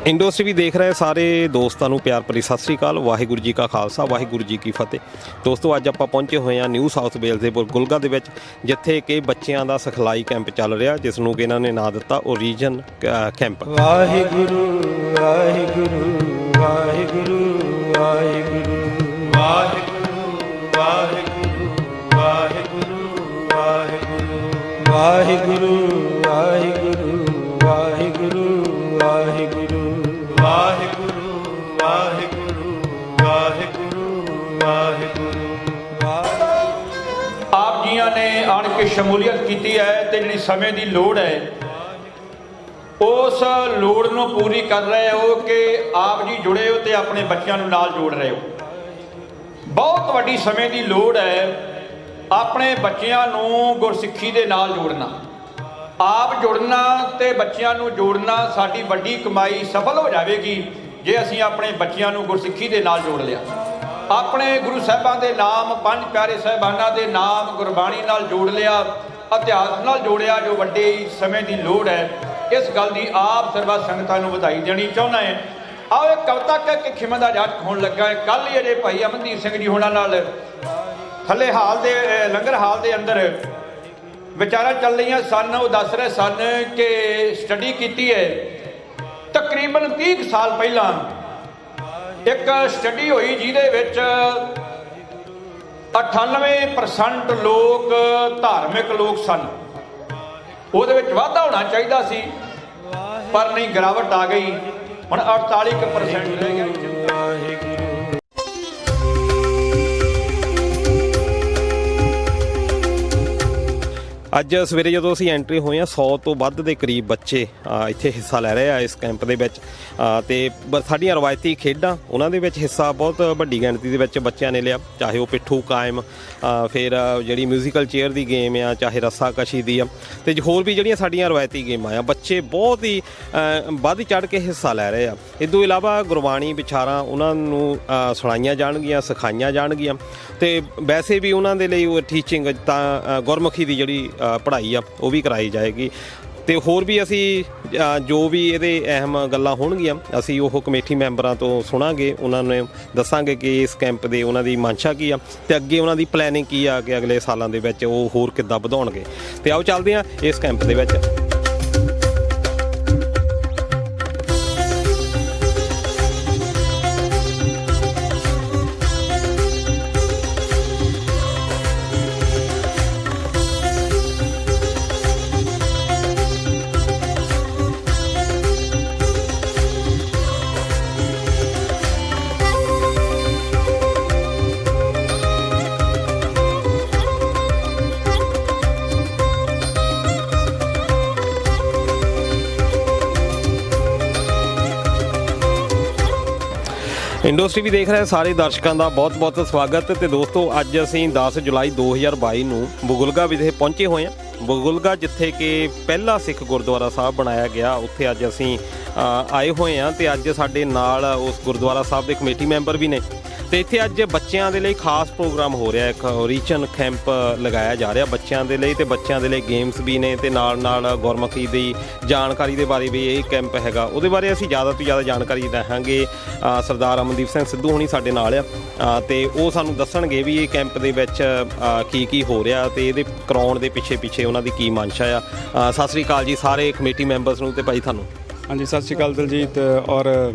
Industry ਵੀ ਦੇਖ ਰਹੇ ਸਾਰੇ ਦੋਸਤਾਂ ਨੂੰ ਪਿਆਰ ਭਰੀ ਸਤਿ ਸ੍ਰੀ ਅਕਾਲ। ਵਾਹਿਗੁਰੂ ਜੀ ਕਾ ਖਾਲਸਾ, ਵਾਹਿਗੁਰੂ ਜੀ ਕੀ ਫਤਿਹ। ਦੋਸਤੋ, ਅੱਜ ਆਪਾਂ ਪਹੁੰਚੇ ਹੋਏ ਹਾਂ ਨਿਊ ਸਾਊਥ ਵੇਲਜ਼ ਦੇ ਗੁਲਗਾ ਦੇ ਵਿੱਚ, ਜਿੱਥੇ ਕਿ ਬੱਚਿਆਂ ਦਾ ਸਿਖਲਾਈ ਕੈਂਪ ਚੱਲ ਰਿਹਾ, ਜਿਸ ਨੂੰ ਕਿ ਇਹਨਾਂ ਨੇ ਨਾਂ ਦਿੱਤਾ ਓਰੀਜਨ ਕੈਂਪ। ਵਾਹਿਗੁਰੂ ਵਾਹਿਗੁਰੂ ਵਾਹਿਗੁਰੂ ਵਾਹਿਗੁਰੂ ਵਾਹਿਗੁਰੂ ਵਾਹਿਗੁਰੂ ਵਾਹਿਗੁਰੂ ਵਾਹਿਗੁਰੂ ਵਾਹਿਗੁਰੂ ਵਾਹਿਗੁਰੂ ਵਾਹਿਗੁਰੂ ਵਾਹਿਗੁਰੂ ਵਾਹਿਗੁਰੂ ਵਾਹਿਗੁਰੂ ਵਾਹਿਗੁਰੂ ਵਾਹਿਗੁਰੂ। ਆਪ ਜੀਆਂ ਨੇ ਆਣ ਕੇ ਸ਼ਮੂਲੀਅਤ ਕੀਤੀ ਹੈ ਤੇ ਜਿਹੜੀ ਸਮੇਂ ਦੀ ਲੋੜ ਹੈ ਉਸ ਲੋੜ ਨੂੰ ਪੂਰੀ ਕਰ ਰਹੇ ਹੋ ਕਿ ਆਪ ਜੀ ਜੁੜੇ ਹੋ ਤੇ ਆਪਣੇ ਬੱਚਿਆਂ ਨੂੰ ਨਾਲ ਜੋੜ ਰਹੇ ਹੋ। ਬਹੁਤ ਵੱਡੀ ਸਮੇਂ ਦੀ ਲੋੜ ਹੈ ਆਪਣੇ ਬੱਚਿਆਂ ਨੂੰ ਗੁਰਸਿੱਖੀ ਦੇ ਨਾਲ ਜੋੜਨਾ। ਆਪ ਜੁੜਨਾ ਤੇ ਬੱਚਿਆਂ ਨੂੰ ਜੋੜਨਾ ਸਾਡੀ ਵੱਡੀ ਕਮਾਈ ਸਫਲ ਹੋ ਜਾਵੇਗੀ ਜੇ ਅਸੀਂ ਆਪਣੇ ਬੱਚਿਆਂ ਨੂੰ ਗੁਰਸਿੱਖੀ ਦੇ ਨਾਲ ਜੋੜ ਲਿਆ। ਆਪਣੇ ਗੁਰੂ ਸਾਹਿਬਾਂ ਦੇ ਨਾਮ, ਪੰਜ ਪਿਆਰੇ ਸਾਹਿਬਾਨਾਂ ਦੇ ਨਾਮ ਗੁਰਬਾਣੀ ਨਾਲ ਜੋੜ ਲਿਆ, ਇਤਿਹਾਸ ਨਾਲ ਜੋੜਿਆ, ਜੋ ਵੱਡੀ ਸਮੇਂ ਦੀ ਲੋੜ ਹੈ। ਇਸ ਗੱਲ ਦੀ ਆਪ ਸਰਬੱਤ ਸੰਗਤਾਂ ਨੂੰ ਵਧਾਈ ਦੇਣੀ ਚਾਹੁੰਦਾ ਹੈ। ਆਓ ਇੱਕ ਕਵਿਤਾ ਕਹਿ ਕੇ ਖਿਮਾ ਦਾ ਜੱਟ ਹੋਣ ਲੱਗਾ ਹੈ। ਕੱਲ ਹੀ ਅਜੇ ਭਾਈ ਅਮਨਦੀਪ ਸਿੰਘ ਜੀ ਹੋਣਾ ਨਾਲ ਥੱਲੇ ਹਾਲ ਦੇ ਲੰਗਰ ਹਾਲ ਦੇ ਅੰਦਰ ਵਿਚਾਰਾਂ ਚੱਲ ਰਹੀਆਂ ਸਨ। ਉਹ ਦੱਸ ਰਹੇ ਸਨ ਕਿ ਸਟੱਡੀ ਕੀਤੀ ਹੈ ਤਕਰੀਬਨ 30 ਸਾਲ ਪਹਿਲਾਂ। ਇੱਕ ਸਟੱਡੀ ਹੋਈ ਜਿਹਦੇ ਵਿੱਚ 98% ਲੋਕ ਧਾਰਮਿਕ ਲੋਕ ਸਨ। ਉਹਦੇ ਵਿੱਚ ਵਾਧਾ ਹੋਣਾ ਚਾਹੀਦਾ ਸੀ ਪਰ ਨਹੀਂ, ਗਿਰਾਵਟ ਆ ਗਈ। ਹੁਣ 48% ਰਹਿ ਗਿਆ। ਅੱਜ ਸਵੇਰੇ ਜਦੋਂ ਅਸੀਂ ਐਂਟਰੀ ਹੋਏ ਹਾਂ 100 ਤੋਂ ਵੱਧ ਦੇ ਕਰੀਬ ਬੱਚੇ ਇੱਥੇ ਹਿੱਸਾ ਲੈ ਰਹੇ ਆ ਇਸ ਕੈਂਪ ਦੇ ਵਿੱਚ। ਤੇ ਸਾਡੀਆਂ ਰਵਾਇਤੀ ਖੇਡਾਂ ਉਹਨਾਂ ਦੇ ਵਿੱਚ ਹਿੱਸਾ ਬਹੁਤ ਵੱਡੀ ਗਿਣਤੀ ਦੇ ਵਿੱਚ ਬੱਚਿਆਂ ਨੇ ਲਿਆ, ਚਾਹੇ ਉਹ ਪਿੱਠੂ ਕਾਇਮ, ਫਿਰ ਜਿਹੜੀ ਮਿਊਜ਼ੀਕਲ ਚੇਅਰ ਦੀ ਗੇਮ ਆ, ਚਾਹੇ ਰੱਸਾਕਸ਼ੀ ਦੀ ਆ, ਤੇ ਹੋਰ ਵੀ ਜਿਹੜੀਆਂ ਸਾਡੀਆਂ ਰਵਾਇਤੀ ਗੇਮਾਂ ਆ। ਬੱਚੇ ਬਹੁਤ ਹੀ ਵੱਧ ਚੜ੍ਹ ਕੇ ਹਿੱਸਾ ਲੈ ਰਹੇ ਆ। ਇਸ ਤੋਂ ਇਲਾਵਾ ਗੁਰਬਾਣੀ ਵਿਚਾਰਾਂ ਉਹਨਾਂ ਨੂੰ ਸੁਣਾਈਆਂ ਜਾਣਗੀਆਂ, ਸਿਖਾਈਆਂ ਜਾਣਗੀਆਂ, ਤੇ ਵੈਸੇ ਵੀ ਉਹਨਾਂ ਦੇ ਲਈ ਟੀਚਿੰਗ ਤਾਂ ਗੁਰਮੁਖੀ ਦੀ ਜਿਹੜੀ ਪੜ੍ਹਾਈ ਆ ਉਹ ਵੀ ਕਰਾਈ ਜਾਏਗੀ। ਤੇ ਹੋਰ ਵੀ ਅਸੀਂ ਜੋ ਵੀ ਇਹਦੇ ਅਹਿਮ ਗੱਲਾਂ ਹੋਣਗੀਆਂ ਅਸੀਂ ਉਹ ਕਮੇਟੀ ਮੈਂਬਰਾਂ ਤੋਂ ਸੁਣਾਂਗੇ, ਉਹਨਾਂ ਨੂੰ ਦੱਸਾਂਗੇ ਕਿ ਇਸ ਕੈਂਪ ਦੇ ਉਹਨਾਂ ਦੀ ਮਨਸ਼ਾ ਕੀ ਆ ਤੇ ਅੱਗੇ ਉਹਨਾਂ ਦੀ ਪਲੈਨਿੰਗ ਕੀ ਆ ਕਿ ਅਗਲੇ ਸਾਲਾਂ ਦੇ ਵਿੱਚ ਉਹ ਹੋਰ ਕਿੱਦਾਂ ਵਧਾਉਣਗੇ। ਤੇ ਆਓ ਚੱਲਦੇ ਹਾਂ ਇਸ ਕੈਂਪ ਦੇ ਵਿੱਚ। ਇੰਡਸਟਰੀ ਵੀ ਦੇਖ ਰਹੇ ਸਾਰੇ ਦਰਸ਼ਕਾਂ ਦਾ ਬਹੁਤ ਬਹੁਤ ਸਵਾਗਤ। ਤੇ ਦੋਸਤੋ, ਅੱਜ ਅਸੀਂ 10 ਜੁਲਾਈ 2022 ਨੂੰ ਬੁਗੁਲਗਾ ਵਿਖੇ ਪਹੁੰਚੇ ਹੋਏ ਹਾਂ। ਬੁਗੁਲਗਾ ਜਿੱਥੇ ਕਿ ਪਹਿਲਾ ਸਿੱਖ ਗੁਰਦੁਆਰਾ ਸਾਹਿਬ ਬਣਾਇਆ ਗਿਆ, ਉੱਥੇ ਅੱਜ ਅਸੀਂ ਆਏ ਹੋਏ ਹਾਂ। ਤੇ ਅੱਜ ਸਾਡੇ ਨਾਲ ਉਸ ਗੁਰਦੁਆਰਾ ਸਾਹਿਬ ਦੇ ਕਮੇਟੀ ਮੈਂਬਰ ਵੀ ਨੇ। ਤੇ ਇੱਥੇ ਅੱਜ ਬੱਚਿਆਂ ਦੇ ਲਈ ਖਾਸ ਪ੍ਰੋਗਰਾਮ ਹੋ ਰਿਹਾ, ਇੱਕ ਓਰੀਜਨ ਕੈਂਪ ਲਗਾਇਆ ਜਾ ਰਿਹਾ ਬੱਚਿਆਂ ਦੇ ਲਈ। ਤੇ ਬੱਚਿਆਂ ਦੇ ਲਈ ਗੇਮਸ ਵੀ ਨੇ ਤੇ ਨਾਲ ਨਾਲ ਗੁਰਮੁਖੀ ਦੀ ਜਾਣਕਾਰੀ ਦੇ ਬਾਰੇ ਵੀ ਇਹ ਕੈਂਪ ਹੈਗਾ, ਉਹਦੇ ਬਾਰੇ ਅਸੀਂ ਜ਼ਿਆਦਾ ਤੋਂ ਜ਼ਿਆਦਾ ਜਾਣਕਾਰੀ ਦੇਵਾਂਗੇ। ਸਰਦਾਰ ਅਮਨਦੀਪ ਸਿੰਘ ਸਿੱਧੂ ਹੋਣੀ ਸਾਡੇ ਨਾਲ ਆ ਤੇ ਉਹ ਸਾਨੂੰ ਦੱਸਣਗੇ ਵੀ ਇਹ ਕੈਂਪ ਦੇ ਵਿੱਚ ਕੀ ਕੀ ਹੋ ਰਿਹਾ ਤੇ ਇਹਦੇ ਕਰਾਉਣ ਦੇ ਪਿੱਛੇ ਉਹਨਾਂ ਦੀ ਕੀ ਮਨਸ਼ਾ ਆ। ਸਤਿ ਸ੍ਰੀ ਅਕਾਲ ਜੀ ਸਾਰੇ ਕਮੇਟੀ ਮੈਂਬਰਸ ਨੂੰ ਤੇ ਭਾਈ ਤੁਹਾਨੂੰ। ਹਾਂਜੀ, ਸਤਿ ਸ਼੍ਰੀ ਅਕਾਲ ਦਲਜੀਤ ਔਰ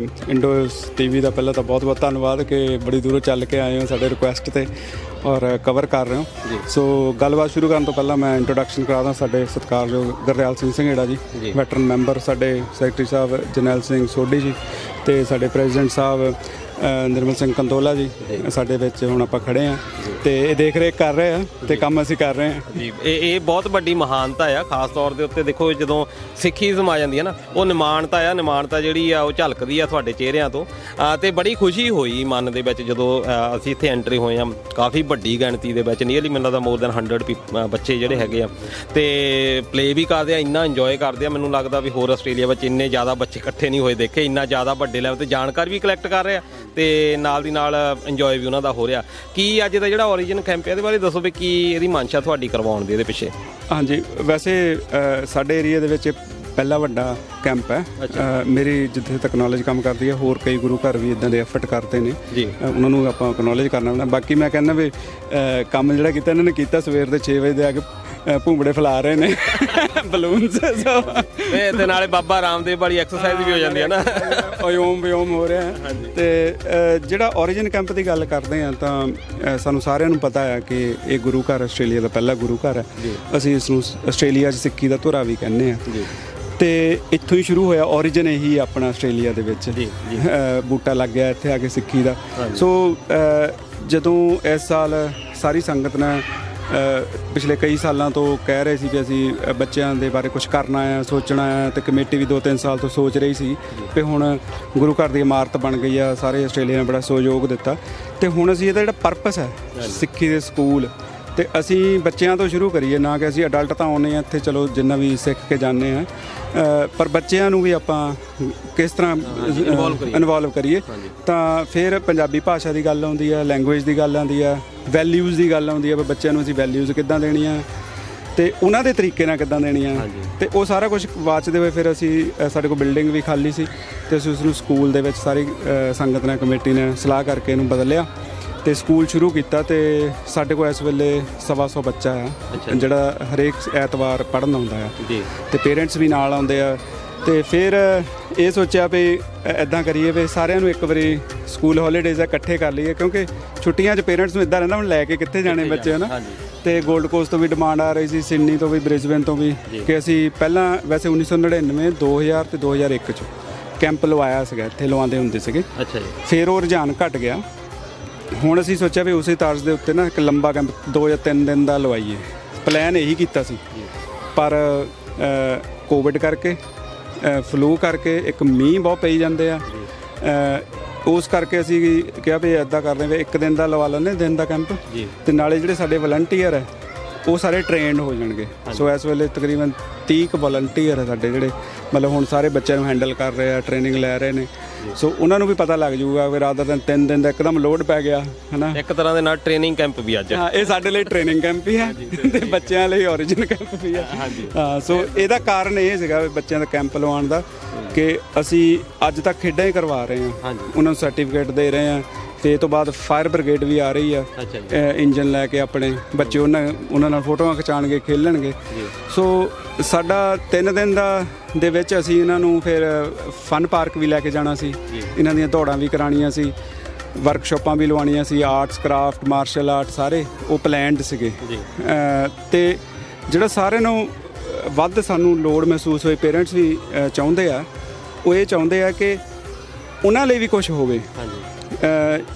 ਇੰਡੋਸ ਟੀਵੀ ਦਾ ਪਹਿਲਾਂ ਤਾਂ ਬਹੁਤ ਬਹੁਤ ਧੰਨਵਾਦ ਕਿ ਬੜੀ ਦੂਰੋਂ ਚੱਲ ਕੇ ਆਏ ਹੋ ਸਾਡੇ ਰਿਕੁਐਸਟ ਤੇ ਔਰ ਕਵਰ ਕਰ ਰਹੇ ਹੋ ਜੀ। ਸੋ ਗੱਲਬਾਤ ਸ਼ੁਰੂ ਕਰਨ ਤੋਂ ਪਹਿਲਾਂ ਮੈਂ ਇੰਟਰੋਡਕਸ਼ਨ ਕਰਾ ਦਾਂ ਸਾਡੇ ਸਤਿਕਾਰਯੋਗ ਗੁਰਦਿਆਲ ਸਿੰਘ ਸੰਘੇੜਾ ਜੀ, ਵੈਟਰਨ ਮੈਂਬਰ, ਸਾਡੇ ਸੈਕਟਰੀ ਸਾਹਿਬ ਜਰਨੈਲ ਸਿੰਘ ਸੋਢੀ ਜੀ, ਤੇ ਸਾਡੇ ਪ੍ਰੈਜ਼ੀਡੈਂਟ ਸਾਹਿਬ ਨਿਰਮਲ ਸਿੰਘ ਕੰਦੋਲਾ ਜੀ ਸਾਡੇ ਵਿੱਚ ਹੁਣ ਆਪਾਂ ਖੜੇ ਹਾਂ ਤੇ ਇਹ ਦੇਖ ਰੇਖ ਕਰ ਰਹੇ ਆ ਤੇ ਕੰਮ ਅਸੀਂ ਕਰ ਰਹੇ ਹਾਂ ਜੀ। ਇਹ ਬਹੁਤ ਵੱਡੀ ਮਹਾਨਤਾ ਆ, ਖਾਸ ਤੌਰ ਦੇ ਉੱਤੇ ਦੇਖੋ ਜਦੋਂ ਸਿੱਖੀ ਸਮਾ ਜਾਂਦੀ ਹੈ ਨਾ, ਉਹ ਨਿਮਾਣਤਾ ਜਿਹੜੀ ਆ ਉਹ ਝਲਕਦੀ ਆ ਤੁਹਾਡੇ ਚਿਹਰਿਆਂ ਤੋਂ। ਤੇ ਬੜੀ ਖੁਸ਼ੀ ਹੋਈ ਮਨ ਦੇ ਵਿੱਚ ਜਦੋਂ ਅਸੀਂ ਇੱਥੇ ਐਂਟਰੀ ਹੋਏ ਹਾਂ। ਕਾਫੀ ਵੱਡੀ ਗਿਣਤੀ ਦੇ ਵਿੱਚ, ਨੀਅਰਲੀ ਮੈਨੂੰ ਲੱਗਦਾ ਮੋਰ ਦੈਨ 100 ਬੱਚੇ ਜਿਹੜੇ ਹੈਗੇ ਆ ਤੇ ਪਲੇ ਵੀ ਕਰਦੇ ਆ, ਇੰਨਾ ਇੰਜੋਏ ਕਰਦੇ ਆ। ਮੈਨੂੰ ਲੱਗਦਾ ਵੀ ਹੋਰ ਆਸਟ੍ਰੇਲੀਆ ਵਿੱਚ ਇੰਨੇ ਜ਼ਿਆਦਾ ਬੱਚੇ ਇਕੱਠੇ ਨਹੀਂ ਹੋਏ ਦੇਖੇ, ਇੰਨਾ ਜ਼ਿਆਦਾ ਵੱਡੇ ਲੈਵਲ ਤੇ ਜਾਣਕਾਰੀ ਵੀ ਕਲੈਕਟ ਕਰ ਰਹੇ ਆ ਤੇ ਨਾਲ ਦੀ ਨਾਲ ਇੰਜੋਏ ਵੀ ਉਹਨਾਂ ਦਾ ਹੋ ਰਿਹਾ। ਕੀ ਅੱਜ ਦਾ ਜਿਹੜਾ ਓਰੀਜਨ ਕੈਂਪ ਹੈ ਇਹਦੇ ਬਾਰੇ ਦੱਸੋ ਵੀ ਕੀ ਇਹਦੀ ਮਨਸ਼ਾ ਤੁਹਾਡੀ ਕਰਵਾਉਣ ਦੀ ਇਹਦੇ ਪਿੱਛੇ? ਹਾਂਜੀ, ਵੈਸੇ ਸਾਡੇ ਏਰੀਆ ਦੇ ਵਿੱਚ ਪਹਿਲਾ ਵੱਡਾ ਕੈਂਪ ਹੈ। ਮੇਰੀ ਜਿੱਥੇ ਤੱਕ ਨੌਲੇਜ ਕੰਮ ਕਰਦੀ ਹੈ, ਹੋਰ ਕਈ ਗੁਰੂ ਘਰ ਵੀ ਇਦਾਂ ਦੇ ਐਫਰਟ ਕਰਦੇ ਨੇ ਜੀ। ਉਹਨਾਂ ਨੂੰ ਆਪਾਂ ਐਕਨੌਲੇਜ ਕਰਨਾ ਪੈਂਦਾ। ਬਾਕੀ ਮੈਂ ਕਹਿੰਦਾ ਵੀ ਕੰਮ ਜਿਹੜਾ ਕੀਤਾ ਇਹਨਾਂ ਨੇ ਕੀਤਾ, ਸਵੇਰ ਦੇ 6 ਵਜੇ ਦੇ ਆ ਕੇ ਭੂੰਬੜੇ ਫੈਲਾ ਰਹੇ ਨੇ ਬਲੂਨਸ ਤੇ ਨਾਲੇ ਬਾਬਾ ਰਾਮਦੇਵ ਵਾਲੀ ਐਕਸਰਸਾਈਜ਼ ਵੀ ਹੋ ਜਾਂਦੀ ਹੈ ਨਾ, ਓਮ ਵਿਓਮ ਹੋ ਰਿਹਾ ਹੈ। ਤੇ ਜਿਹੜਾ ਔਰੀਜਨ ਕੈਂਪ ਦੀ ਗੱਲ ਕਰਦੇ ਆ ਤਾਂ ਸਾਨੂੰ ਸਾਰਿਆਂ ਨੂੰ ਪਤਾ ਹੈ ਕਿ ਇਹ ਗੁਰੂ ਘਰ ਆਸਟ੍ਰੇਲੀਆ ਦਾ ਪਹਿਲਾ ਗੁਰੂ ਘਰ ਹੈ। ਅਸੀਂ ਇਸ ਨੂੰ ਆਸਟ੍ਰੇਲੀਆ 'ਚ ਸਿੱਖੀ ਦਾ ਧੁਰਾ ਵੀ ਕਹਿੰਦੇ ਆ। ਤੇ ਇੱਥੋਂ ਹੀ ਸ਼ੁਰੂ ਹੋਇਆ, ਔਰੀਜਨ ਇਹੀ ਆਪਣਾ ਆਸਟ੍ਰੇਲੀਆ ਦੇ ਵਿੱਚ ਬੂਟਾ ਲੱਗ ਗਿਆ ਇੱਥੇ ਆ ਕੇ ਸਿੱਖੀ ਦਾ। ਸੋ ਜਦੋਂ ਇਸ ਸਾਲ ਸਾਰੀ ਸੰਗਤ ਨੇ ਪਿਛਲੇ ਕਈ ਸਾਲਾਂ ਤੋਂ ਕਹਿ ਰਹੇ ਸੀ ਕਿ ਅਸੀਂ ਬੱਚਿਆਂ ਦੇ ਬਾਰੇ ਕੁਝ ਕਰਨਾ ਹੈ, ਸੋਚਣਾ ਹੈ, ਤੇ ਕਮੇਟੀ ਵੀ 2-3 ਸਾਲ ਤੋਂ ਸੋਚ ਰਹੀ ਸੀ ਕਿ ਹੁਣ ਗੁਰੂ ਘਰ ਦੀ ਇਮਾਰਤ ਬਣ ਗਈ ਆ, ਸਾਰੇ ਆਸਟ੍ਰੇਲੀਆ ਨੇ ਬੜਾ ਸਹਿਯੋਗ ਦਿੱਤਾ। ਤੇ ਹੁਣ ਅਸੀਂ ਇਹਦਾ ਜਿਹੜਾ ਪਰਪਸ ਹੈ ਸਿੱਖੀ ਦੇ ਸਕੂਲ, ਤੇ ਅਸੀਂ ਬੱਚਿਆਂ ਤੋਂ ਸ਼ੁਰੂ ਕਰੀਏ, ਨਾ ਕਿ ਅਸੀਂ ਅਡਲਟ ਤਾਂ ਆਉਂਦੇ ਹਾਂ ਇੱਥੇ, ਚਲੋ ਜਿੰਨਾ ਵੀ ਸਿੱਖ ਕੇ ਜਾਂਦੇ ਹਾਂ, ਪਰ ਬੱਚਿਆਂ ਨੂੰ ਵੀ ਆਪਾਂ ਕਿਸ ਤਰ੍ਹਾਂ ਇਨਵੋਲਵ ਕਰੀਏ। ਤਾਂ ਫਿਰ ਪੰਜਾਬੀ ਭਾਸ਼ਾ ਦੀ ਗੱਲ ਆਉਂਦੀ ਹੈ, ਲੈਂਗੁਏਜ ਦੀ ਗੱਲ ਆਉਂਦੀ ਹੈ, ਵੈਲਿਊਜ਼ ਦੀ ਗੱਲ ਆਉਂਦੀ ਹੈ ਵੀ ਬੱਚਿਆਂ ਨੂੰ ਅਸੀਂ ਵੈਲਿਊਜ਼ ਕਿੱਦਾਂ ਦੇਣੀਆਂ ਤੇ ਉਹਨਾਂ ਦੇ ਤਰੀਕੇ ਨਾਲ ਕਿੱਦਾਂ ਦੇਣੀਆਂ। ਤੇ ਉਹ ਸਾਰਾ ਕੁਝ ਵਾਚਦੇ ਹੋਏ ਫਿਰ ਅਸੀਂ ਸਾਡੇ ਕੋਲ ਬਿਲਡਿੰਗ ਵੀ ਖਾਲੀ ਸੀ ਤੇ ਅਸੀਂ ਉਸ ਨੂੰ ਸਕੂਲ ਦੇ ਵਿੱਚ ਸਾਰੀ ਸੰਗਤ ਨੇ, ਕਮੇਟੀ ਨੇ ਸਲਾਹ ਕਰਕੇ ਇਹਨੂੰ ਬਦਲਿਆ ਤੇ ਸਕੂਲ ਸ਼ੁਰੂ ਕੀਤਾ। ਤੇ ਸਾਡੇ ਕੋਲ ਇਸ ਵੇਲੇ 125 ਬੱਚਾ ਆ ਜਿਹੜਾ ਹਰੇਕ ਐਤਵਾਰ ਪੜ੍ਹਨ ਆਉਂਦਾ ਆ ਤੇ ਪੇਰੈਂਟਸ ਵੀ ਨਾਲ ਆਉਂਦੇ ਆ। ਤੇ ਫਿਰ ਇਹ ਸੋਚਿਆ ਵੀ ਇੱਦਾਂ ਕਰੀਏ ਵੀ ਸਾਰਿਆਂ ਨੂੰ ਇੱਕ ਵਾਰੀ ਸਕੂਲ ਹੌਲੀਡੇਜ਼ ਆ ਇਕੱਠੇ ਕਰ ਲਈਏ, ਕਿਉਂਕਿ ਛੁੱਟੀਆਂ 'ਚ ਪੇਰੈਂਟਸ ਨੂੰ ਇੱਦਾਂ ਰਹਿੰਦਾ ਹੁਣ ਲੈ ਕੇ ਕਿੱਥੇ ਜਾਣੇ ਬੱਚੇ ਹੈ ਨਾ। ਤੇ ਗੋਲਡ ਕੋਸਟ ਤੋਂ ਵੀ ਡਿਮਾਂਡ ਆ ਰਹੀ ਸੀ, ਸਿਡਨੀ ਤੋਂ ਵੀ, ਬ੍ਰਿਸਬੇਨ ਤੋਂ ਵੀ, ਕਿ ਅਸੀਂ ਪਹਿਲਾਂ ਵੈਸੇ 1999, 2000 ਤੇ 2001 'ਚ ਕੈਂਪ ਲਵਾਇਆ ਸੀਗਾ, ਇੱਥੇ ਲਵਾਉਂਦੇ ਹੁੰਦੇ ਸੀਗੇ। ਫਿਰ ਉਹ ਰੁਝਾਨ ਘਟ ਗਿਆ। ਹੁਣ ਅਸੀਂ ਸੋਚਿਆ ਵੀ ਉਸੇ ਤਰਜ਼ ਦੇ ਉੱਤੇ ਨਾ ਇੱਕ ਲੰਬਾ ਕੈਂਪ 2 ਜਾਂ 3 ਦਿਨ ਦਾ ਲਵਾਈਏ। ਪਲਾਨ ਇਹੀ ਕੀਤਾ ਸੀ, ਪਰ ਕੋਵਿਡ ਕਰਕੇ, ਫਲੂ ਕਰਕੇ, ਇੱਕ ਮੀਂਹ ਬਹੁਤ ਪਈ ਜਾਂਦੇ ਆ, ਉਸ ਕਰਕੇ ਅਸੀਂ ਕਿਹਾ ਵੀ ਇੱਦਾਂ ਕਰਦੇ ਵੀ 1 ਦਿਨ ਦਾ ਲਵਾ ਲੈਂਦੇ, ਦਿਨ ਦਾ ਕੈਂਪ। ਤੇ ਨਾਲੇ ਜਿਹੜੇ ਸਾਡੇ ਵਲੰਟੀਅਰ ਹੈ ਉਹ ਸਾਰੇ ਟ੍ਰੇਨਡ ਹੋ ਜਾਣਗੇ। ਸੋ ਇਸ ਵੇਲੇ ਤਕਰੀਬਨ 30 ਕੁ ਵਲੰਟੀਅਰ ਹੈ ਸਾਡੇ ਜਿਹੜੇ ਮਤਲਬ ਹੁਣ ਸਾਰੇ ਬੱਚਿਆਂ ਨੂੰ ਹੈਂਡਲ ਕਰ ਰਹੇ ਆ, ਟ੍ਰੇਨਿੰਗ ਲੈ ਰਹੇ ਨੇ। ਸੋ ਉਹਨਾਂ ਨੂੰ ਵੀ ਪਤਾ ਲੱਗ ਜਾਊਗਾ ਵੀ ਰਾਤ ਦਾ 3 ਦਿਨ ਦਾ ਇੱਕਦਮ ਲੋਡ ਪੈ ਗਿਆ ਹੈ ਨਾ। ਇੱਕ ਤਰ੍ਹਾਂ ਦੇ ਨਾਲ ਟ੍ਰੇਨਿੰਗ ਕੈਂਪ ਵੀ ਅੱਜ। ਹਾਂ, ਇਹ ਸਾਡੇ ਲਈ ਟ੍ਰੇਨਿੰਗ ਕੈਂਪ ਹੀ ਹੈ ਤੇ ਬੱਚਿਆਂ ਲਈ ਔਰੀਜਨ ਕੈਂਪ ਵੀ ਹੈ। ਹਾਂ, ਸੋ ਇਹਦਾ ਕਾਰਨ ਇਹ ਸੀਗਾ ਵੀ ਬੱਚਿਆਂ ਦਾ ਕੈਂਪ ਲਵਾਉਣ ਦਾ ਕਿ ਅਸੀਂ ਅੱਜ ਤੱਕ ਖੇਡਾਂ ਹੀ ਕਰਵਾ ਰਹੇ ਹਾਂ, ਉਹਨਾਂ ਨੂੰ ਸਰਟੀਫਿਕੇਟ ਦੇ ਰਹੇ ਹਾਂ। ਤੇ ਇਹ ਤੋਂ ਬਾਅਦ ਫਾਇਰ ਬ੍ਰਿਗੇਡ ਵੀ ਆ ਰਹੀ ਆ ਇੰਜਨ ਲੈ ਕੇ, ਆਪਣੇ ਬੱਚੇ ਉਹਨਾਂ ਨਾਲ ਫੋਟੋਆਂ ਖਿਚਾਉਣਗੇ, ਖੇਲਣਗੇ। ਸੋ ਸਾਡਾ 3 ਦਿਨ ਦੇ ਵਿੱਚ ਅਸੀਂ ਇਹਨਾਂ ਨੂੰ ਫਿਰ ਫਨ ਪਾਰਕ ਵੀ ਲੈ ਕੇ ਜਾਣਾ ਸੀ, ਇਹਨਾਂ ਦੀਆਂ ਦੌੜਾਂ ਵੀ ਕਰਾਉਣੀਆਂ ਸੀ, ਵਰਕਸ਼ਾਪਾਂ ਵੀ ਲਵਾਉਣੀਆਂ ਸੀ, ਆਰਟਸ, ਕਰਾਫਟ, ਮਾਰਸ਼ਲ ਆਰਟ ਸਾਰੇ ਉਹ ਪਲੈਨਡ ਸੀਗੇ। ਤੇ ਜਿਹੜਾ ਸਾਰਿਆਂ ਨੂੰ ਵੱਧ ਸਾਨੂੰ ਲੋੜ ਮਹਿਸੂਸ ਹੋਈ, ਪੇਰੈਂਟਸ ਵੀ ਚਾਹੁੰਦੇ ਆ, ਉਹ ਇਹ ਚਾਹੁੰਦੇ ਆ ਕਿ ਉਹਨਾਂ ਲਈ ਵੀ ਕੁਝ ਹੋਵੇ।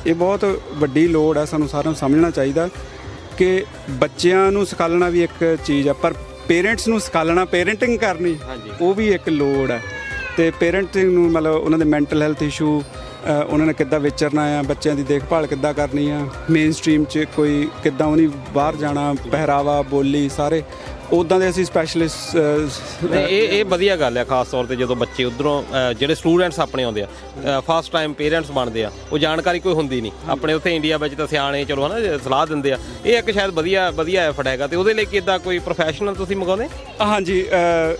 ਇਹ ਬਹੁਤ ਵੱਡੀ ਲੋੜ ਆ, ਸਾਨੂੰ ਸਾਰਿਆਂ ਨੂੰ ਸਮਝਣਾ ਚਾਹੀਦਾ ਕਿ ਬੱਚਿਆਂ ਨੂੰ ਸਿਖਾਉਣਾ ਵੀ ਇੱਕ ਚੀਜ਼ ਆ, ਪਰ ਪੇਰੈਂਟਸ ਨੂੰ ਸਿਖਾਉਣਾ, ਪੇਰੈਂਟਿੰਗ ਕਰਨੀ ਉਹ ਵੀ ਇੱਕ ਲੋੜ ਆ। ਤੇ ਪੇਰੈਂਟਿੰਗ ਨੂੰ ਮਤਲਬ ਉਹਨਾਂ ਦੇ ਮੈਂਟਲ ਹੈਲਥ ਇਸ਼ੂ, ਉਹਨਾਂ ਨੇ ਕਿੱਦਾਂ ਵਿਚਰਨਾ ਆ, ਬੱਚਿਆਂ ਦੀ ਦੇਖਭਾਲ ਕਿੱਦਾਂ ਕਰਨੀ ਆ, ਮੇਨ ਸਟਰੀਮ 'ਚ ਕੋਈ ਕਿੱਦਾਂ ਉਹਨੇ ਬਾਹਰ ਜਾਣਾ, ਪਹਿਰਾਵਾ, ਬੋਲੀ, ਸਾਰੇ ਉੱਦਾਂ ਦੇ ਅਸੀਂ ਸਪੈਸ਼ਲਿਸਟ। ਇਹ ਵਧੀਆ ਗੱਲ ਹੈ, ਖਾਸ ਤੌਰ ਤੇ ਜਦੋਂ ਬੱਚੇ ਉੱਧਰੋਂ ਜਿਹੜੇ ਸਟੂਡੈਂਟਸ ਆਪਣੇ ਆਉਂਦੇ ਆ, ਫਸਟ ਟਾਈਮ ਪੇਰੈਂਟਸ ਬਣਦੇ ਆ, ਉਹ ਜਾਣਕਾਰੀ ਕੋਈ ਹੁੰਦੀ ਨਹੀਂ। ਆਪਣੇ ਉੱਥੇ ਇੰਡੀਆ ਵਿੱਚ ਤਾਂ ਸਿਆਣੇ ਚਲੋ ਹੈ ਨਾ ਸਲਾਹ ਦਿੰਦੇ ਆ, ਇਹ ਇੱਕ ਸ਼ਾਇਦ ਵਧੀਆ ਐਫਰਟ ਹੈਗਾ। ਤੇ ਉਹਦੇ ਲਈ ਕਿੱਦਾਂ ਕੋਈ ਪ੍ਰੋਫੈਸ਼ਨਲ ਤੁਸੀਂ ਮੰਗਾਉਂਦੇ? ਹਾਂਜੀ,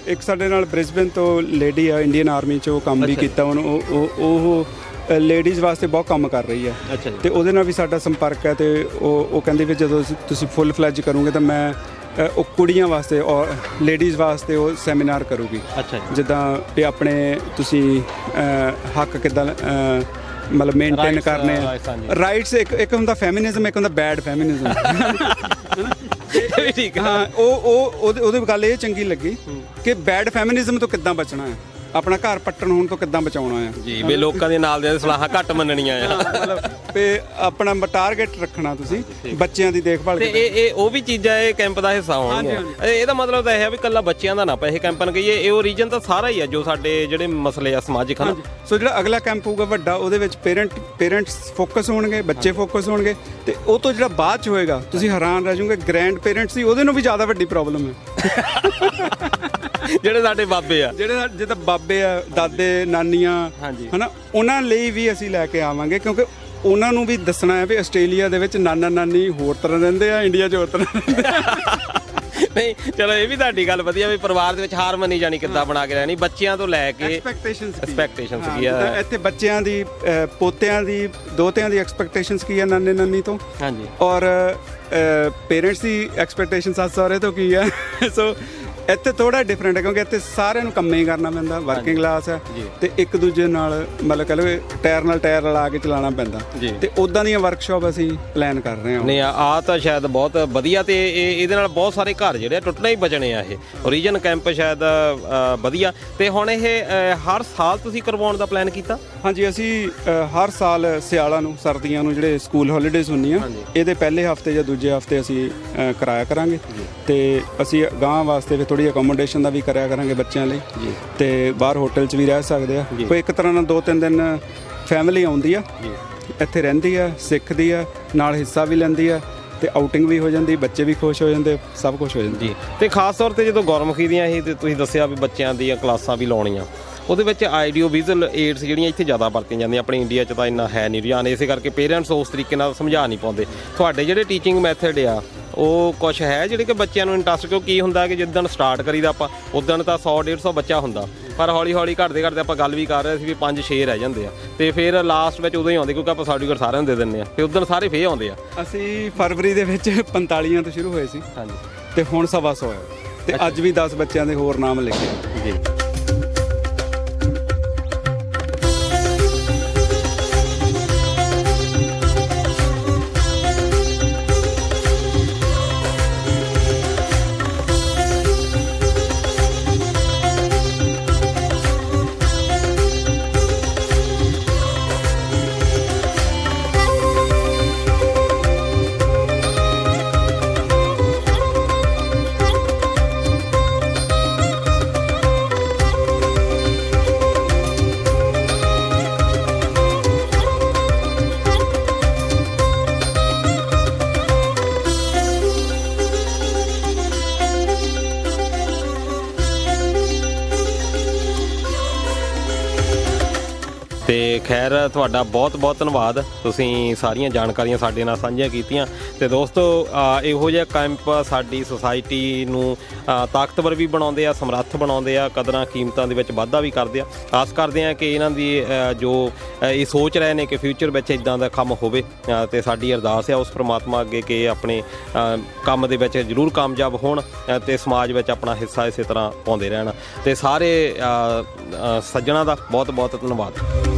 ਇੱਕ ਸਾਡੇ ਨਾਲ ਬ੍ਰਿਸਬੇਨ ਤੋਂ ਲੇਡੀ ਆ, ਇੰਡੀਅਨ ਆਰਮੀ 'ਚ ਉਹ ਕੰਮ ਵੀ ਕੀਤਾ, ਉਹਨੂੰ ਉਹ ਲੇਡੀਜ਼ ਵਾਸਤੇ ਬਹੁਤ ਕੰਮ ਕਰ ਰਹੀ ਹੈ। ਤੇ ਉਹਦੇ ਨਾਲ ਵੀ ਸਾਡਾ ਸੰਪਰਕ ਹੈ। ਤੇ ਉਹ ਕਹਿੰਦੇ ਵੀ ਜਦੋਂ ਤੁਸੀਂ ਫੁੱਲ ਫਲੈਜ ਕਰੋਗੇ ਤਾਂ ਮੈਂ ਉਹ ਕੁੜੀਆਂ ਵਾਸਤੇ ਔਰ ਲੇਡੀਜ਼ ਵਾਸਤੇ ਉਹ ਸੈਮੀਨਾਰ ਕਰੂਗੀ। ਜਿੱਦਾਂ ਵੀ ਆਪਣੇ ਤੁਸੀਂ ਹੱਕ ਕਿੱਦਾਂ ਮਤਲਬ ਮੇਨਟੇਨ ਕਰਨੇ ਆ, ਰਾਈਟਸ। ਇੱਕ ਹੁੰਦਾ ਫੈਮਿਨਿਜ਼ਮ, ਇੱਕ ਹੁੰਦਾ ਬੈਡ ਫੈਮਿਨਿਜ਼ਮ। ਹਾਂ, ਉਹਦੀ ਗੱਲ ਇਹ ਚੰਗੀ ਲੱਗੀ ਕਿ ਬੈਡ ਫੈਮਿਨਿਜ਼ਮ ਤੋਂ ਕਿੱਦਾਂ ਬਚਣਾ ਹੈ, ਆਪਣਾ ਘਰ ਪੱਟਣ ਹੋਣ ਤੋਂ ਕਿੱਦਾਂ ਬਚਾਉਣਾ ਹੈ ਜੀ, ਵੀ ਲੋਕਾਂ ਦੇ ਨਾਲ ਦੇ ਸਲਾਹਾਂ ਘੱਟ ਮੰਨਣੀਆਂ ਆ, ਮਤਲਬ ਵੀ ਆਪਣਾ ਟਾਰਗੇਟ ਰੱਖਣਾ ਤੁਸੀਂ ਬੱਚਿਆਂ ਦੀ ਦੇਖਭਾਲ। ਤੇ ਇਹ ਉਹ ਵੀ ਚੀਜ਼ਾਂ ਇਹ ਕੈਂਪ ਦਾ ਹਿੱਸਾ ਹੋਣਗੀਆਂ। ਇਹਦਾ ਮਤਲਬ ਤਾਂ ਇਹ ਹੈ ਵੀ ਇਕੱਲਾ ਬੱਚਿਆਂ ਦਾ ਨਾ ਪੈਸੇ ਕੈਂਪ ਨਾ ਕਹੀਏ, ਇਹ ਉਹ ਰੀਜਨ ਤਾਂ ਸਾਰਾ ਹੀ ਆ ਜੋ ਸਾਡੇ ਜਿਹੜੇ ਮਸਲੇ ਆ ਸਮਾਜਿਕ ਹਨ। ਸੋ ਜਿਹੜਾ ਅਗਲਾ ਕੈਂਪ ਹੋਊਗਾ ਵੱਡਾ, ਉਹਦੇ ਵਿੱਚ ਪੇਰੈਂਟਸ ਫੋਕਸ ਹੋਣਗੇ, ਬੱਚੇ ਫੋਕਸ ਹੋਣਗੇ। ਤੇ ਉਹ ਤੋਂ ਜਿਹੜਾ ਬਾਅਦ 'ਚ ਹੋਏਗਾ ਤੁਸੀਂ ਹੈਰਾਨ ਰਹਿ ਜਾਓਗੇ, ਗ੍ਰੈਂਡ ਪੇਰੈਂਟਸ ਦੀ ਉਹਦੇ ਨੂੰ ਵੀ ਜ਼ਿਆਦਾ ਵੱਡੀ ਪ੍ਰੋਬਲਮ ਹੈ। ਜਿਹੜੇ ਸਾਡੇ ਬਾਬੇ ਆ, ਜਿਹੜੇ ਜਿੱਦਾਂ ਬਾਬੇ ਆ, ਦਾਦੇ, ਨਾਨੀਆਂ, ਹੈ ਨਾ, ਉਹਨਾਂ ਲਈ ਵੀ ਅਸੀਂ ਲੈ ਕੇ ਆਵਾਂਗੇ, ਕਿਉਂਕਿ ਉਹਨਾਂ ਨੂੰ ਵੀ ਦੱਸਣਾ ਹੈ ਵੀ ਆਸਟ੍ਰੇਲੀਆ ਦੇ ਵਿੱਚ ਨਾਨਾ ਨਾਨੀ ਹੋਰ ਤਰ੍ਹਾਂ ਰਹਿੰਦੇ ਆ, ਇੰਡੀਆ 'ਚ ਹੋਰ ਤਰ੍ਹਾਂ ਰਹਿੰਦੇ ਆ। ਨਹੀਂ ਚਲੋ ਇਹ ਵੀ ਤੁਹਾਡੀ ਗੱਲ ਵਧੀਆ ਵੀ ਪਰਿਵਾਰ ਦੇ ਵਿੱਚ ਹਾਰਮਨੀ ਜਾਨੀ ਕਿੱਦਾਂ ਬਣਾ ਕੇ ਰਹਿਣੀ ਬੱਚਿਆਂ ਤੋਂ ਲੈ ਕੇ ਐਕਸਪੈਕਟੇਸ਼ਨਸ ਕੀ ਆ ਇੱਥੇ ਬੱਚਿਆਂ ਦੀ ਪੋਤਿਆਂ ਦੀ ਦੋਤਿਆਂ ਦੀ ਐਕਸਪੈਕਟੇਸ਼ਨਸ ਕੀ ਆ ਨਾਨੇ ਨਾਨੀ ਤੋਂ ਹਾਂਜੀ ਔਰ ਪੇਰੈਂਟਸ ਦੀ ਐਕਸਪੈਕਟੇਸ਼ਨ ਸੱਸ ਸਹੁਰੇ ਤੋਂ ਕੀ ਆ ਸੋ ਇੱਥੇ ਥੋੜਾ ਡਿਫਰੈਂਟ ਹੈ ਕਿਉਂਕਿ ਇੱਥੇ ਸਾਰਿਆਂ ਨੂੰ ਕੰਮੇ ਹੀ ਕਰਨਾ ਪੈਂਦਾ ਵਰਕਿੰਗ ਕਲਾਸ ਹੈ ਤੇ ਇੱਕ ਦੂਜੇ ਨਾਲ ਮਤਲਬ ਕਹ ਲਓ ਟਾਇਰ ਨਾਲ ਟਾਇਰ ਰਲਾ ਕੇ ਚਲਾਉਣਾ ਪੈਂਦਾ ਤੇ ਉਦਾਂ ਦੀਆਂ ਵਰਕਸ਼ਾਪ ਅਸੀਂ ਪਲਾਨ ਕਰ ਰਹੇ ਹਾਂ ਨਹੀਂ ਆ ਤਾਂ ਸ਼ਾਇਦ ਬਹੁਤ ਵਧੀਆ ਤੇ ਇਹਦੇ ਨਾਲ ਬਹੁਤ ਸਾਰੇ ਘਰ ਜਿਹੜੇ ਟੁੱਟਣੇ ਹੀ ਬਚਣੇ ਆ ਇਹ ਓਰੀਜਨ ਕੈਂਪ ਸ਼ਾਇਦ ਵਧੀਆ ਤੇ ਹੁਣ ਇਹ ਹਰ ਸਾਲ ਤੁਸੀਂ ਕਰਵਾਉਣ ਦਾ ਪਲਾਨ ਕੀਤਾ ਹਾਂਜੀ ਅਸੀਂ ਹਰ ਸਾਲ ਸਿਆਲਾਂ ਨੂੰ ਸਰਦੀਆਂ ਨੂੰ ਜਿਹੜੇ ਸਕੂਲ ਹੌਲੀਡੇਜ਼ ਹੁੰਦੀਆਂ ਇਹਦੇ ਪਹਿਲੇ ਹਫਤੇ ਜਾਂ ਦੂਜੇ ਹਫਤੇ ਅਸੀਂ ਕਰਾਇਆ ਕਰਾਂਗੇ ਤੇ ਅਸੀਂ ਗਾਂ ਵਾਸਤੇ ਵੀ ਥੋੜੀ ਅਕੋਮੋਡੇਸ਼ਨ ਦਾ ਵੀ ਕਰਿਆ ਕਰਾਂਗੇ ਬੱਚਿਆਂ ਲਈ ਤੇ ਬਾਹਰ ਹੋਟਲ 'ਚ ਵੀ ਰਹਿ ਸਕਦੇ ਆ ਕੋਈ ਇੱਕ ਤਰ੍ਹਾਂ ਨਾਲ 2-3 ਦਿਨ ਫੈਮਿਲੀ ਆਉਂਦੀ ਆ ਇੱਥੇ ਰਹਿੰਦੀ ਆ ਸਿੱਖਦੀ ਆ ਨਾਲ ਹਿੱਸਾ ਵੀ ਲੈਂਦੀ ਆ ਤੇ ਆਊਟਿੰਗ ਵੀ ਹੋ ਜਾਂਦੀ ਬੱਚੇ ਵੀ ਖੁਸ਼ ਹੋ ਜਾਂਦੇ ਸਭ ਕੁਝ ਹੋ ਜਾਂਦਾ ਜੀ ਤੇ ਖਾਸ ਤੌਰ ਤੇ ਜਦੋਂ ਗੁਰਮੁਖੀ ਦੀਆਂ ਇਹ ਤੇ ਤੁਸੀਂ ਦੱਸਿਆ ਵੀ ਬੱਚਿਆਂ ਦੀਆਂ ਕਲਾਸਾਂ ਵੀ ਲਾਉਣੀਆਂ ਉਹਦੇ ਵਿੱਚ ਆਡੀਓ ਵਿਜ਼ੂਅਲ ਏਡਸ ਜਿਹੜੀਆਂ ਇੱਥੇ ਜ਼ਿਆਦਾ ਵਰਤੀਆਂ ਜਾਂਦੀਆਂ ਆਪਣੇ ਇੰਡੀਆ 'ਚ ਤਾਂ ਇੰਨਾ ਹੈ ਨਹੀਂ ਰੁਝਾਨ ਇਸੇ ਕਰਕੇ ਪੇਰੈਂਟਸ ਉਸ ਤਰੀਕੇ ਨਾਲ ਸਮਝਾ ਨਹੀਂ ਪਾਉਂਦੇ ਤੁਹਾਡੇ ਜਿਹੜੇ ਟੀਚਿੰਗ ਮੈਥਡ ਆ ਉਹ ਕੁਛ ਹੈ ਜਿਹੜੇ ਕਿ ਬੱਚਿਆਂ ਨੂੰ ਇੰਟਰਸਟ ਕਿਉਂ ਕੀ ਹੁੰਦਾ ਕਿ ਜਿੱਦਣ ਸਟਾਰਟ ਕਰੀਦਾ ਆਪਾਂ ਉਦਣ ਤਾਂ 100-150 ਬੱਚਾ ਹੁੰਦਾ ਪਰ ਹੌਲੀ ਹੌਲੀ ਘਟਦੇ ਆਪਾਂ ਗੱਲ ਵੀ ਕਰ ਰਹੇ ਸੀ ਵੀ 5-6 ਰਹਿ ਜਾਂਦੇ ਆ ਤੇ ਫਿਰ ਲਾਸਟ ਵਿੱਚ ਉਦੋਂ ਹੀ ਆਉਂਦੇ ਕਿਉਂਕਿ ਆਪਾਂ ਸਰਟੀਫਿਕੇਟ ਸਾਰਿਆਂ ਨੂੰ ਦੇ ਦਿੰਦੇ ਆ ਤੇ ਉਦਣ ਸਾਰੇ ਫੇਰ ਆਉਂਦੇ ਆ ਅਸੀਂ ਫਰਵਰੀ ਦੇ ਵਿੱਚ 45 ਤੋਂ ਸ਼ੁਰੂ ਹੋਏ ਸੀ ਹਾਂਜੀ ਤੇ ਹੁਣ 125 ਹੈ ਤੇ ਅੱਜ ਵੀ 10 ਬੱਚਿਆਂ ਦੇ ਹੋਰ ਨਾਮ ਲਿਖੇ ਜੀ ਤੇ ਖੈਰ ਤੁਹਾਡਾ ਬਹੁਤ ਬਹੁਤ ਧੰਨਵਾਦ ਤੁਸੀਂ ਸਾਰੀਆਂ ਜਾਣਕਾਰੀਆਂ ਸਾਡੇ ਨਾਲ ਸਾਂਝੀਆਂ ਕੀਤੀਆਂ ਤੇ ਦੋਸਤੋ ਇਹੋ ਜਿਹਾ ਕੈਂਪ ਸਾਡੀ ਸੁਸਾਇਟੀ ਨੂੰ ਤਾਕਤਵਰ ਵੀ ਬਣਾਉਂਦੇ ਆ ਸਮਰੱਥ ਬਣਾਉਂਦੇ ਆ ਕਦਰਾਂ ਕੀਮਤਾਂ ਦੇ ਵਿੱਚ ਵਾਧਾ ਵੀ ਕਰਦੇ ਆ ਆਸ ਕਰਦੇ ਆ ਕਿ ਇਹਨਾਂ ਦੀ ਜੋ ਇਹ ਸੋਚ ਰਹੇ ਨੇ ਕਿ ਫਿਊਚਰ ਵਿੱਚ ਇਦਾਂ ਦਾ ਕੰਮ ਹੋਵੇ ਤੇ ਸਾਡੀ ਅਰਦਾਸ ਆ ਉਸ ਪ੍ਰਮਾਤਮਾ ਅੱਗੇ ਕਿ ਆਪਣੇ ਕੰਮ ਦੇ ਵਿੱਚ ਜ਼ਰੂਰ ਕਾਮਯਾਬ ਹੋਣ ਤੇ ਸਮਾਜ ਵਿੱਚ ਆਪਣਾ ਹਿੱਸਾ ਇਸੇ ਤਰ੍ਹਾਂ ਪਾਉਂਦੇ ਰਹਿਣ ਤੇ ਸਾਰੇ ਸੱਜਣਾ ਦਾ ਬਹੁਤ ਬਹੁਤ ਧੰਨਵਾਦ